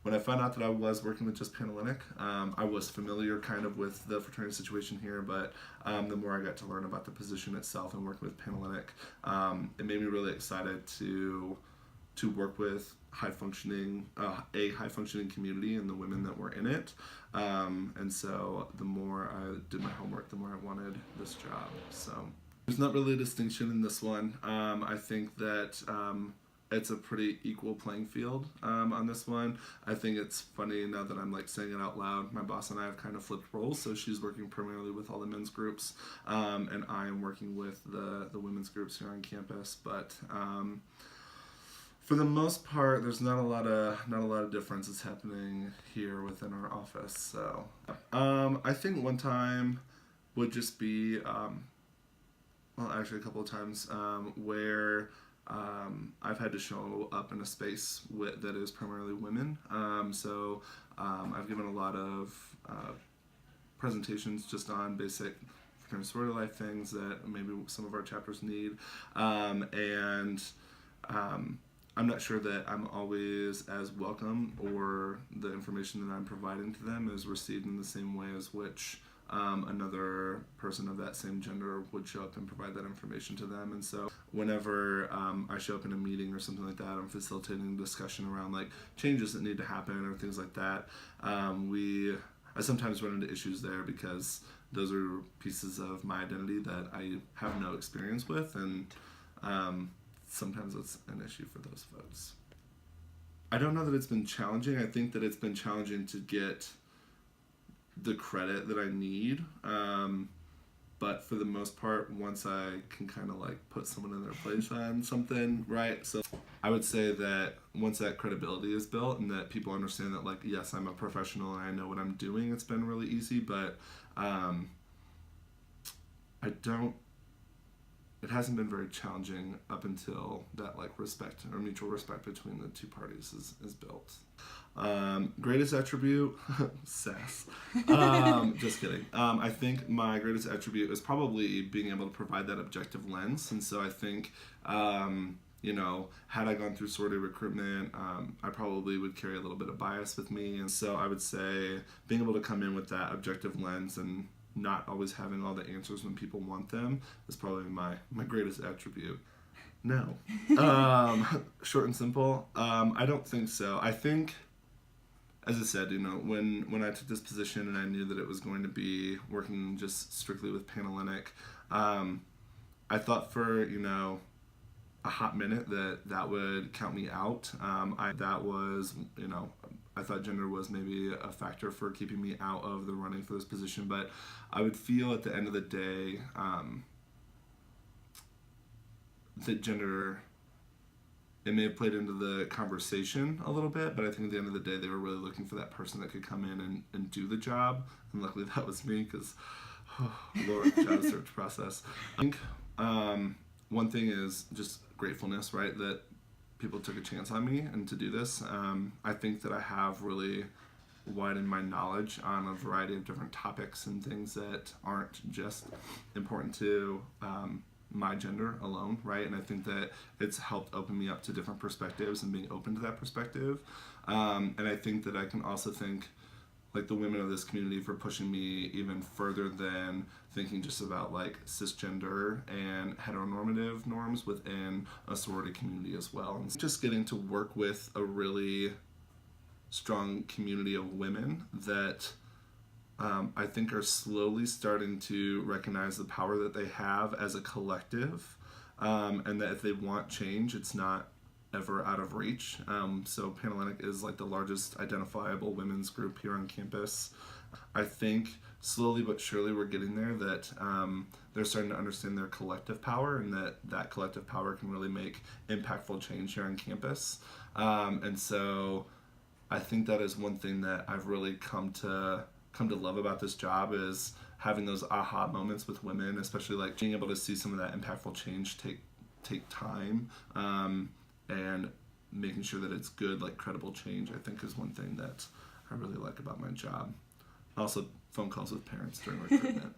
When I found out that I was working with just Panhellenic, I was familiar kind of with the fraternity situation here, but the more I got to learn about the position itself and working with Panhellenic, it made me really excited to work with a high functioning community and the women that were in it. And so the more I did my homework, the more I wanted this job. So there's not really a distinction in this one. I think that it's a pretty equal playing field on this one. I think it's funny now that I'm like saying it out loud. My boss and I have kind of flipped roles, so she's working primarily with all the men's groups, and I am working with the women's groups here on campus. But for the most part, there's not a lot of differences happening here within our office. So I think one time would just be well, actually a couple of times where I've had to show up in a space that is primarily women. So I've given a lot of presentations just on basic fraternity sorority life things that maybe some of our chapters need. And I'm not sure that I'm always as welcome, or the information that I'm providing to them is received in the same way as which another person of that same gender would show up and provide that information to them. And so whenever I show up in a meeting or something like that, I'm facilitating a discussion around like changes that need to happen or things like that. I sometimes run into issues there because those are pieces of my identity that I have no experience with, and sometimes it's an issue for those folks. I don't know that it's been challenging. I think that it's been challenging to get the credit that I need. But for the most part, once I can kind of like put someone in their place on something, right? So I would say that once that credibility is built and that people understand that like, yes, I'm a professional and I know what I'm doing, it's been really easy. But it hasn't been very challenging up until that like respect or mutual respect between the two parties is built. Greatest attribute, sass. Just kidding. I think my greatest attribute is probably being able to provide that objective lens. And so I think, had I gone through sorority recruitment, I probably would carry a little bit of bias with me. And so I would say being able to come in with that objective lens and not always having all the answers when people want them is probably my greatest attribute. No. Short and simple. I don't think so. I think, as I said, when I took this position and I knew that it was going to be working just strictly with Panhellenic, I thought for, a hot minute that would count me out. I thought gender was maybe a factor for keeping me out of the running for this position, but I would feel at the end of the day that gender, it may have played into the conversation a little bit, but I think at the end of the day they were really looking for that person that could come in and do the job, and luckily that was me, because Lord, job search process. I think one thing is just gratefulness, right, that people took a chance on me and to do this. I think that I have really widened my knowledge on a variety of different topics and things that aren't just important to my gender alone, right? And I think that it's helped open me up to different perspectives and being open to that perspective. And I think that I can also thank like the women of this community for pushing me even further than thinking just about like cisgender and heteronormative norms within a sorority community as well. And just getting to work with a really strong community of women that I think are slowly starting to recognize the power that they have as a collective, and that if they want change, it's not ever out of reach. So Panhellenic is like the largest identifiable women's group here on campus. I think slowly but surely we're getting there, that they're starting to understand their collective power, and that collective power can really make impactful change here on campus. And so I think that is one thing that I've really come to love about this job, is having those aha moments with women, especially like being able to see some of that impactful change take time, and making sure that it's good, like credible change, I think is one thing that I really like about my job. Also, phone calls with parents during recruitment.